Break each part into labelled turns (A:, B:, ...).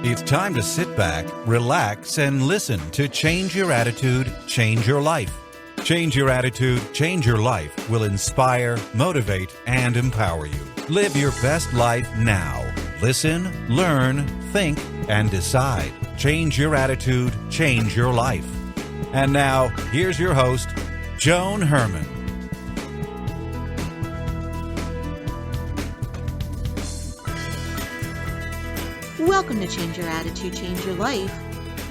A: It's time to sit back, relax, and listen to Change Your Attitude, Change Your Life. Change Your Attitude, Change Your Life will inspire, motivate, and empower you. Live your best life now. Listen, learn, think, and decide. Change your attitude, change your life. And now, here's your host, Joan Herman.
B: Welcome to Change Your Attitude, Change Your Life.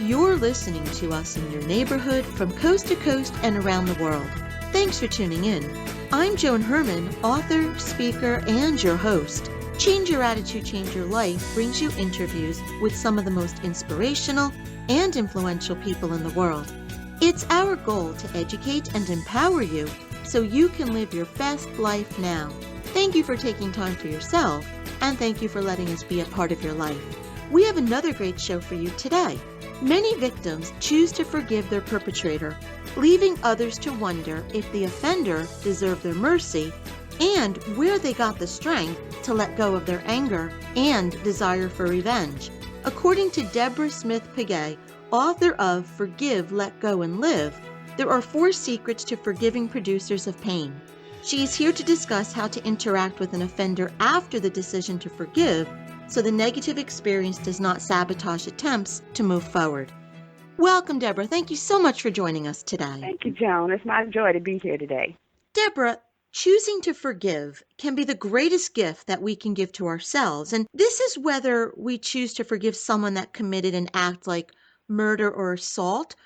B: You're listening to us in your neighborhood from coast to coast and around the world. Thanks for tuning in. I'm Joan Herman, author, speaker, and your host. Change Your Attitude, Change Your Life brings you interviews with some of the most inspirational and influential people in the world. It's our goal to educate and empower you so you can live your best life now. Thank you for taking time for yourself, and thank you for letting us be a part of your life. We have another great show for you today. Many victims choose to forgive their perpetrator, leaving others to wonder if the offender deserved their mercy and where they got the strength to let go of their anger and desire for revenge. According to Deborah Smith Pegues, author of Forgive, Let Go, and Live, there are 4 secrets to forgiving producers of pain. She is here to discuss how to interact with an offender after the decision to forgive so the negative experience does not sabotage attempts to move forward. Welcome, Deborah. Thank you so much for joining us today.
C: Thank you, Joan. It's my joy to be here today.
B: Deborah, choosing to forgive can be the greatest gift that we can give to ourselves. And this is whether we choose to forgive someone that committed an act like murder or assault,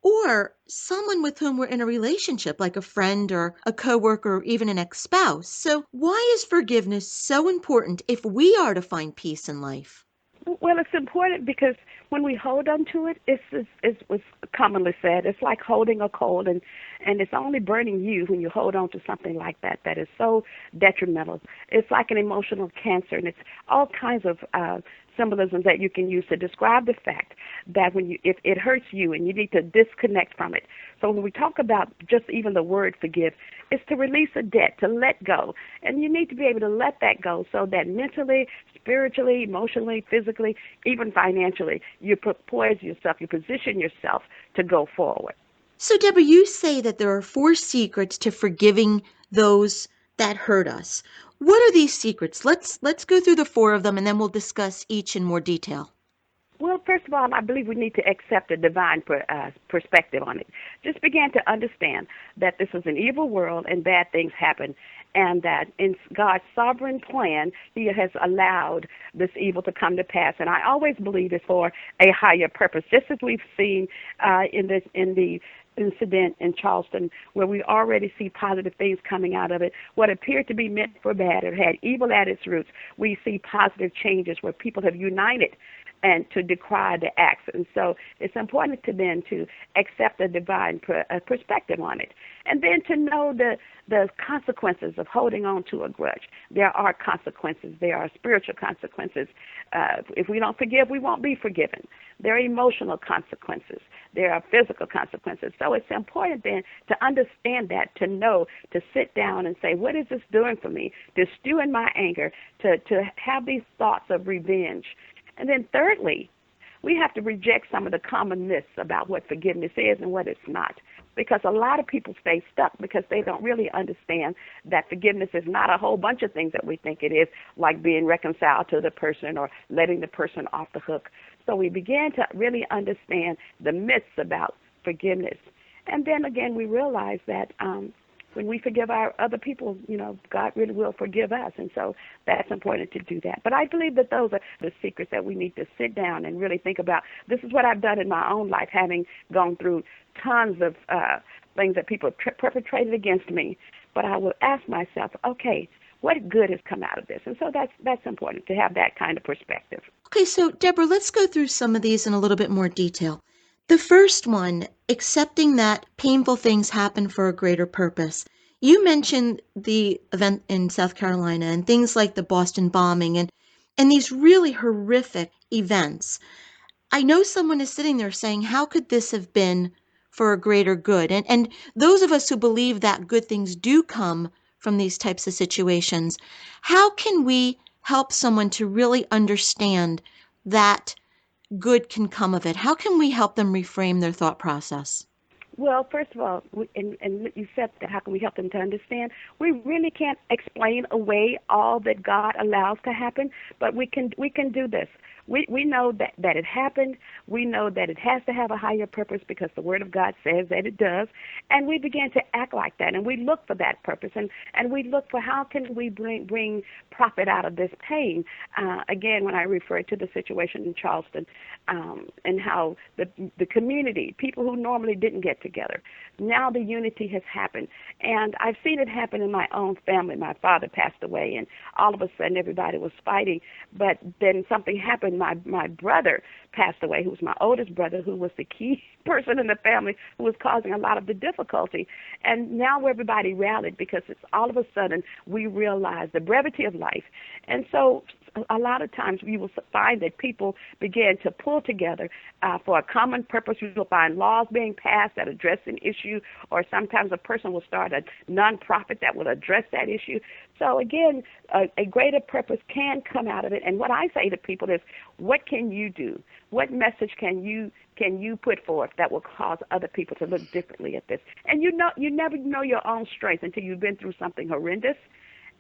B: or someone with whom we're in a relationship, like a friend or a coworker or even an ex-spouse. So why is forgiveness so important if we are to find peace in life?
C: Well, it's important because when we hold on to it, it's what's commonly said. It's like holding a cold, and it's only burning you when you hold on to something like that is so detrimental. It's like an emotional cancer, and it's all kinds of symbolism that you can use to describe the fact that if it hurts you and you need to disconnect from it. So when we talk about just even the word forgive, it's to release a debt, to let go. And you need to be able to let that go so that mentally, spiritually, emotionally, physically, even financially, you poise yourself, you position yourself to go forward.
B: So, Deborah, you say that there are 4 secrets to forgiving those that hurt us. What are these secrets? Let's go through the 4 of them, and then we'll discuss each in more detail.
C: Well, first of all, I believe we need to accept a divine perspective on it. Just begin to understand that this is an evil world and bad things happen, and that in God's sovereign plan, He has allowed this evil to come to pass. And I always believe it's for a higher purpose, just as we've seen in the incident in Charleston, where we already see positive things coming out of it. What appeared to be meant for bad or had evil at its roots, we see positive changes where people have united and to decry the acts. And so it's important to then to accept a divine perspective on it. And then to know the consequences of holding on to a grudge. There are consequences. There are spiritual consequences. If we don't forgive, we won't be forgiven. There are emotional consequences. There are physical consequences. So it's important then to understand that, to know, to sit down and say, what is this doing for me? To stew in my anger, to have these thoughts of revenge. And then thirdly, we have to reject some of the common myths about what forgiveness is and what it's not. Because a lot of people stay stuck because they don't really understand that forgiveness is not a whole bunch of things that we think it is, like being reconciled to the person or letting the person off the hook. So we began to really understand the myths about forgiveness. And then again, we realize that when we forgive our other people, God really will forgive us. And so that's important to do that. But I believe that those are the secrets that we need to sit down and really think about. This is what I've done in my own life, having gone through tons of things that people perpetrated against me. But I will ask myself, okay, what good has come out of this? And so that's important to have that kind of perspective.
B: Okay, so Deborah, let's go through some of these in a little bit more detail. The first one, accepting that painful things happen for a greater purpose. You mentioned the event in South Carolina and things like the Boston bombing and these really horrific events. I know someone is sitting there saying, how could this have been for a greater good? And those of us who believe that good things do come from these types of situations, how can we help someone to really understand that good can come of it? How can we help them reframe their thought process?
C: Well, first of all, and you said that how can we help them to understand? We really can't explain away all that God allows to happen, but we can do this. We know that it happened. We know that it has to have a higher purpose because the Word of God says that it does, and we begin to act like that, and we look for that purpose, and we look for how can we bring profit out of this pain. Again, when I refer to the situation in Charleston, and how the community, people who normally didn't get together, now the unity has happened, and I've seen it happen in my own family. My father passed away, and all of a sudden everybody was fighting, but then something happened. My brother passed away, who was my oldest brother, who was the key person in the family who was causing a lot of the difficulty. And now everybody rallied because it's all of a sudden we realize the brevity of life. And so a lot of times you will find that people begin to pull together for a common purpose. You will find laws being passed that address an issue, or sometimes a person will start a nonprofit that will address that issue. So again, a greater purpose can come out of it. And what I say to people is, what can you do? What message can you put forth that will cause other people to look differently at this? And you never know your own strength until you've been through something horrendous.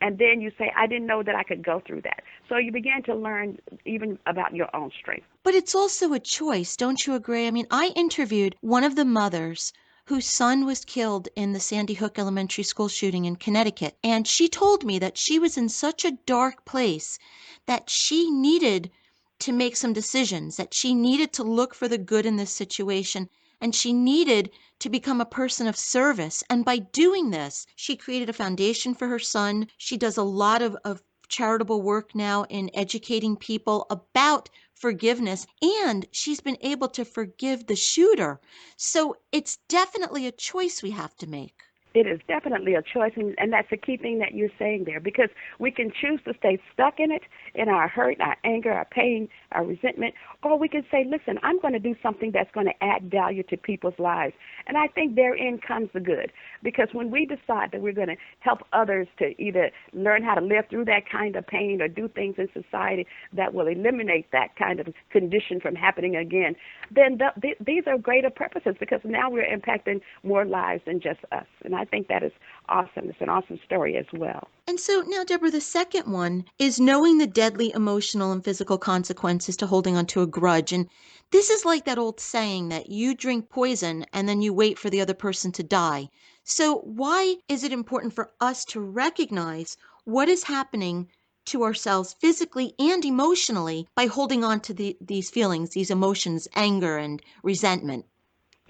C: And then you say, I didn't know that I could go through that. So you begin to learn even about your own strength.
B: But it's also a choice, don't you agree? I mean, I interviewed one of the mothers whose son was killed in the Sandy Hook Elementary School shooting in Connecticut. And she told me that she was in such a dark place that she needed to make some decisions, that she needed to look for the good in this situation, and she needed to become a person of service. And by doing this, she created a foundation for her son. She does a lot of charitable work now in educating people about forgiveness, and she's been able to forgive the shooter. So it's definitely a choice we have to make.
C: It is definitely a choice, and that's the key thing that you're saying there, because we can choose to stay stuck in it, in our hurt, our anger, our pain, our resentment, or we can say, listen, I'm going to do something that's going to add value to people's lives. And I think therein comes the good, because when we decide that we're going to help others to either learn how to live through that kind of pain or do things in society that will eliminate that kind of condition from happening again, then these are greater purposes, because now we're impacting more lives than just us. And I think that is awesome. It's an awesome story as well.
B: And so now, Deborah, the second one is knowing the deadly emotional and physical consequences to holding on to a grudge. And this is like that old saying that you drink poison and then you wait for the other person to die. So why is it important for us to recognize what is happening to ourselves physically and emotionally by holding on to these feelings, these emotions, anger and resentment?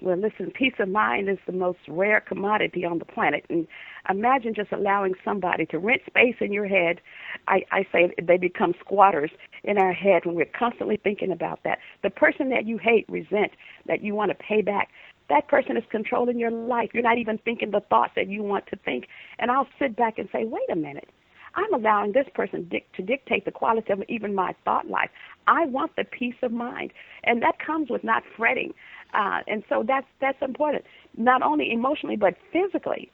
C: Well, listen, peace of mind is the most rare commodity on the planet. And imagine just allowing somebody to rent space in your head. I say they become squatters in our head when we're constantly thinking about that. The person that you hate, resent, that you want to pay back, that person is controlling your life. You're not even thinking the thoughts that you want to think. And I'll sit back and say, wait a minute. I'm allowing this person to dictate the quality of even my thought life. I want the peace of mind. And that comes with not fretting. And so that's important, not only emotionally but physically.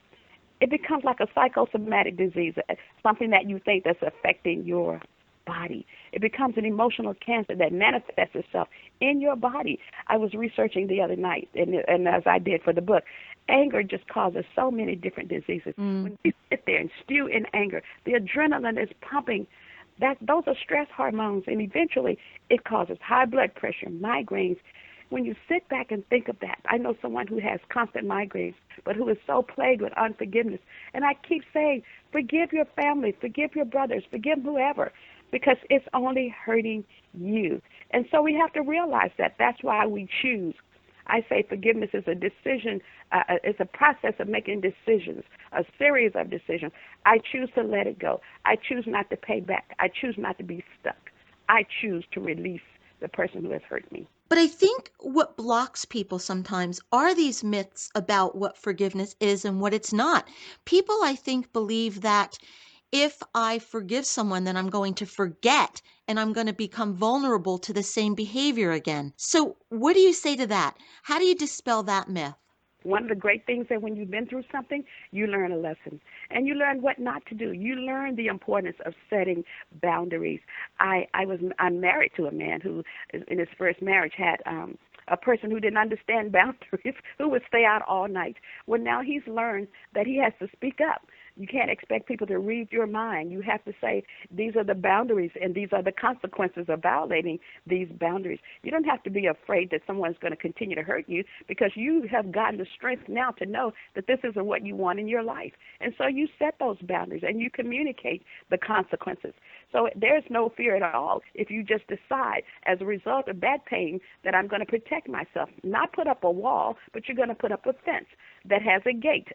C: It becomes like a psychosomatic disease, something that you think that's affecting your body. It becomes an emotional cancer that manifests itself in your body. I was researching the other night, and as I did for the book, anger just causes so many different diseases. When you sit there and stew in anger, the adrenaline is pumping. Those are stress hormones, and eventually it causes high blood pressure, migraines. When you sit back and think of that, I know someone who has constant migraines, but who is so plagued with unforgiveness. And I keep saying, forgive your family, forgive your brothers, forgive whoever, because it's only hurting you. And so we have to realize that. That's why we choose. I say forgiveness is a decision. It's a process of making decisions, a series of decisions. I choose to let it go. I choose not to pay back. I choose not to be stuck. I choose to release the person who has hurt me.
B: But I think what blocks people sometimes are these myths about what forgiveness is and what it's not. People, I think, believe that if I forgive someone, then I'm going to forget and I'm going to become vulnerable to the same behavior again. So what do you say to that? How do you dispel that myth?
C: One of the great things that when you've been through something, you learn a lesson. and you learn what not to do. You learn the importance of setting boundaries. I'm married to a man who, in his first marriage, had a person who didn't understand boundaries, who would stay out all night. Well, now he's learned that he has to speak up. You can't expect people to read your mind. You have to say, these are the boundaries and these are the consequences of violating these boundaries. You don't have to be afraid that someone's going to continue to hurt you, because you have gotten the strength now to know that this isn't what you want in your life. And so you set those boundaries and you communicate the consequences. So there's no fear at all if you just decide, as a result of that pain, that I'm going to protect myself. Not put up a wall, but you're going to put up a fence that has a gate.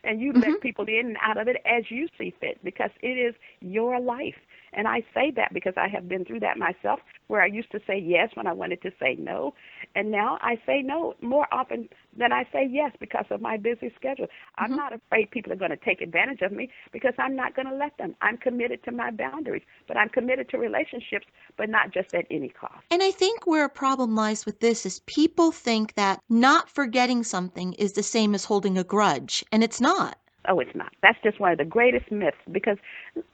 C: And you let people in and out of it as you see fit, because it is your life. And I say that because I have been through that myself, where I used to say yes when I wanted to say no. And now I say no more often than I say yes because of my busy schedule. I'm not afraid people are going to take advantage of me, because I'm not going to let them. I'm committed to my boundaries, but I'm committed to relationships, but not just at any cost.
B: And I think where a problem lies with this is people think that not forgetting something is the same as holding a grudge, and it's not.
C: Oh, it's not. That's just one of the greatest myths, because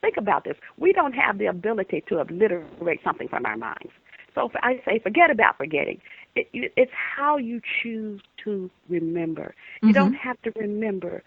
C: think about this. We don't have the ability to obliterate something from our minds. So if I say forget about forgetting. It's how you choose to remember. You don't have to remember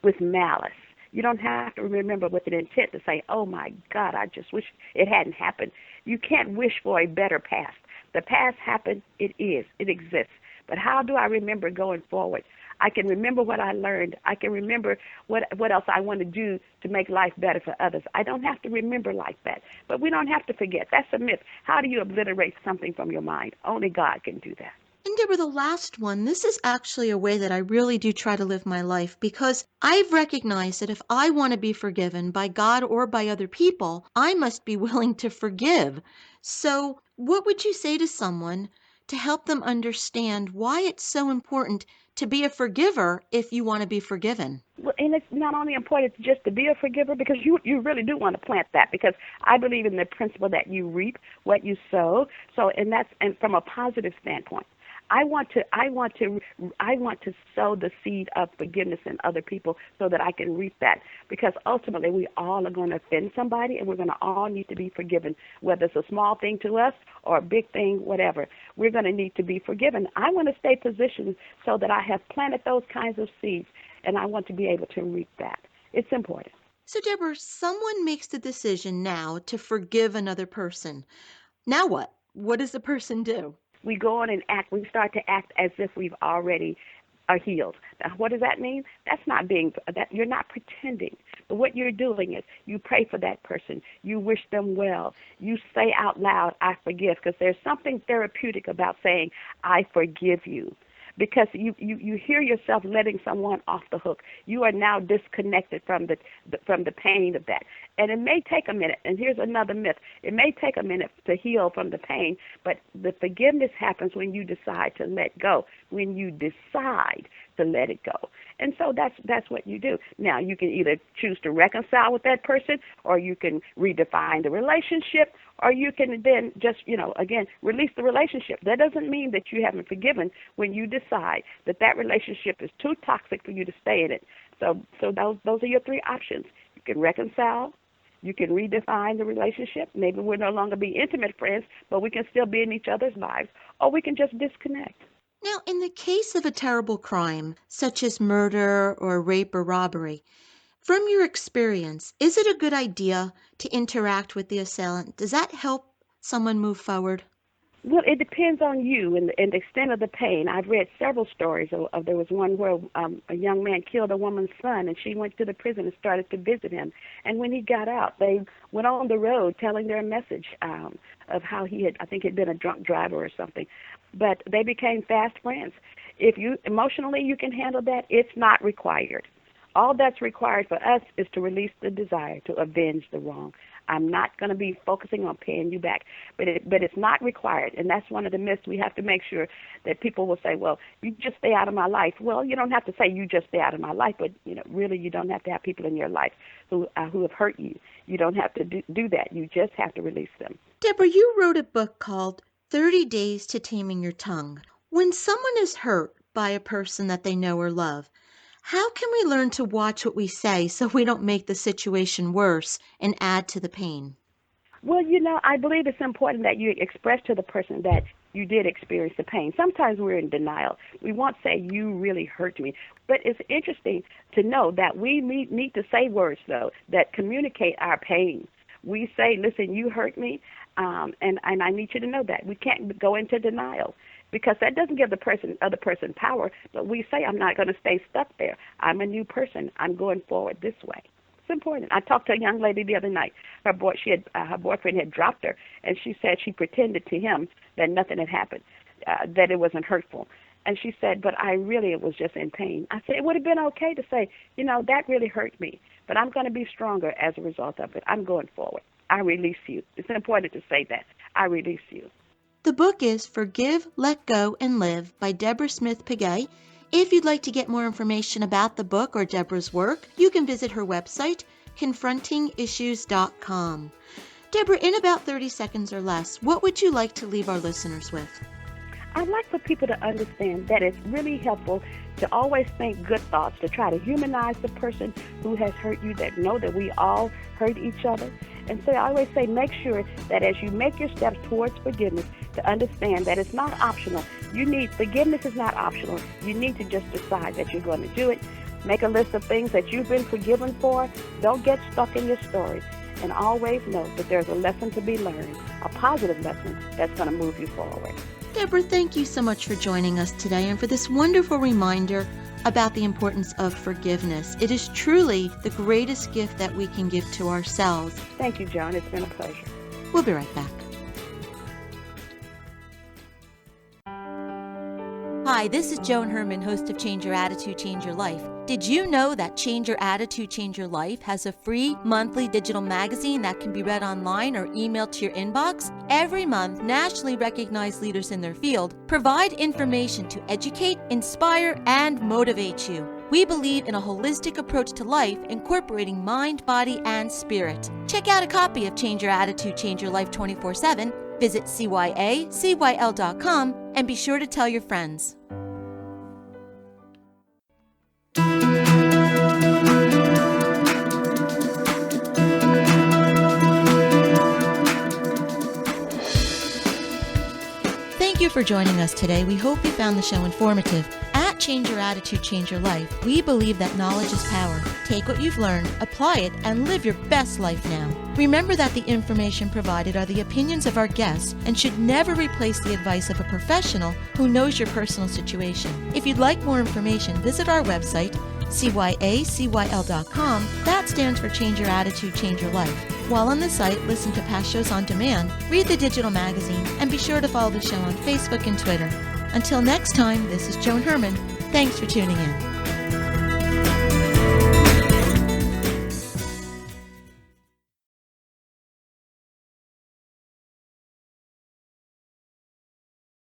C: with malice. You don't have to remember with an intent to say, oh, my God, I just wish it hadn't happened. You can't wish for a better past. The past happened. It is. It exists. But how do I remember going forward? I can remember what I learned. I can remember what else I want to do to make life better for others. I don't have to remember like that. But we don't have to forget. That's a myth. How do you obliterate something from your mind? Only God can do that.
B: And Deborah, the last one, this is actually a way that I really do try to live my life, because I've recognized that if I want to be forgiven by God or by other people, I must be willing to forgive. So what would you say to someone to help them understand why it's so important to be a forgiver if you want to be forgiven?
C: Well, and it's not only important just to be a forgiver, because you really do want to plant that, because I believe in the principle that you reap what you sow. So, and from a positive standpoint. I want to sow the seed of forgiveness in other people so that I can reap that, because ultimately we all are going to offend somebody, and we're going to all need to be forgiven, whether it's a small thing to us or a big thing, whatever. We're going to need to be forgiven. I want to stay positioned so that I have planted those kinds of seeds, and I want to be able to reap that. It's important.
B: So Deborah, someone makes the decision now to forgive another person. Now what? What does the person do?
C: We go on and act. We start to act as if we've already are healed. Now, what does that mean? That's not that you're not pretending. But what you're doing is you pray for that person. You wish them well. You say out loud, I forgive, because there's something therapeutic about saying, I forgive you. Because you hear yourself letting someone off the hook. You are now disconnected from the pain of that. And it may take a minute. And here's another myth. It may take a minute to heal from the pain, but the forgiveness happens when you decide to let go, when you decide to let it go. And so that's what you do. Now, you can either choose to reconcile with that person, or you can redefine the relationship, or you can then just, again, release the relationship. That doesn't mean that you haven't forgiven when you decide that relationship is too toxic for you to stay in it. So those are your three options. You can reconcile. You can redefine the relationship. Maybe we'll no longer be intimate friends, but we can still be in each other's lives, or we can just disconnect.
B: Now, in the case of a terrible crime, such as murder or rape or robbery, from your experience, is it a good idea to interact with the assailant? Does that help someone move forward?
C: Well, it depends on you and the extent of the pain. I've read several stories. There was one where a young man killed a woman's son, and she went to the prison and started to visit him. And when he got out, they went on the road telling their message of how I think he'd been a drunk driver or something. But they became fast friends. If you emotionally you can handle that, it's not required. All that's required for us is to release the desire to avenge the wrong. I'm not going to be focusing on paying you back, but it's not required, and that's one of the myths. We have to make sure that people will say, well, you just stay out of my life. Well, you don't have to say you just stay out of my life, but really you don't have to have people in your life who have hurt you. You don't have to do that. You just have to release them.
B: Deborah, you wrote a book called 30 Days to Taming Your Tongue. When someone is hurt by a person that they know or love, How can we learn to watch what we say so we don't make the situation worse and add to the pain?
C: Well, I believe it's important that you express to the person that you did experience the pain. Sometimes we're in denial. We won't say, you really hurt me. But it's interesting to know that we need to say words, though, that communicate our pain. We say, listen, you hurt me, and I need you to know that. We can't go into denial because that doesn't give the other person power. But we say, I'm not going to stay stuck there. I'm a new person. I'm going forward this way. It's important. I talked to a young lady the other night. Her boyfriend had dropped her, and she said she pretended to him that nothing had happened, that it wasn't hurtful. And she said, but it was just in pain. I said, it would have been okay to say, that really hurt me, but I'm going to be stronger as a result of it. I'm going forward. I release you. It's important to say that. I release you.
B: The book is Forgive, Let Go, and Live by Deborah Smith Pegues. If you'd like to get more information about the book or Deborah's work, you can visit her website, confrontingissues.com. Deborah, in about 30 seconds or less, what would you like to leave our listeners with?
C: I'd like for people to understand that it's really helpful to always think good thoughts, to try to humanize the person who has hurt you, that know that we all hurt each other. And so I always say, make sure that as you make your steps towards forgiveness, to understand that it's not optional. Forgiveness is not optional. You need to just decide that you're going to do it. Make a list of things that you've been forgiven for. Don't get stuck in your story. And always know that there's a lesson to be learned, a positive lesson that's going to move you forward.
B: Deborah, thank you so much for joining us today and for this wonderful reminder about the importance of forgiveness. It is truly the greatest gift that we can give to ourselves.
C: Thank you, Joan. It's been a pleasure.
B: We'll be right back. Hi, this is Joan Herman, host of Change Your Attitude, Change Your Life. Did you know that Change Your Attitude, Change Your Life has a free monthly digital magazine that can be read online or emailed to your inbox? Every month, nationally recognized leaders in their field provide information to educate, inspire, and motivate you. We believe in a holistic approach to life, incorporating mind, body, and spirit. Check out a copy of Change Your Attitude, Change Your Life 24/7. Visit cyacyl.com and be sure to tell your friends. Thank you for joining us today. We hope you found the show informative. At Change Your Attitude, Change Your Life, we believe that knowledge is power. Take what you've learned, apply it, and live your best life now. Remember that the information provided are the opinions of our guests and should never replace the advice of a professional who knows your personal situation. If you'd like more information, visit our website, cyacyl.com. That stands for Change Your Attitude, Change Your Life. While on the site, listen to past shows on demand, read the digital magazine, and be sure to follow the show on Facebook and Twitter. Until next time, this is Joan Herman. Thanks for tuning in.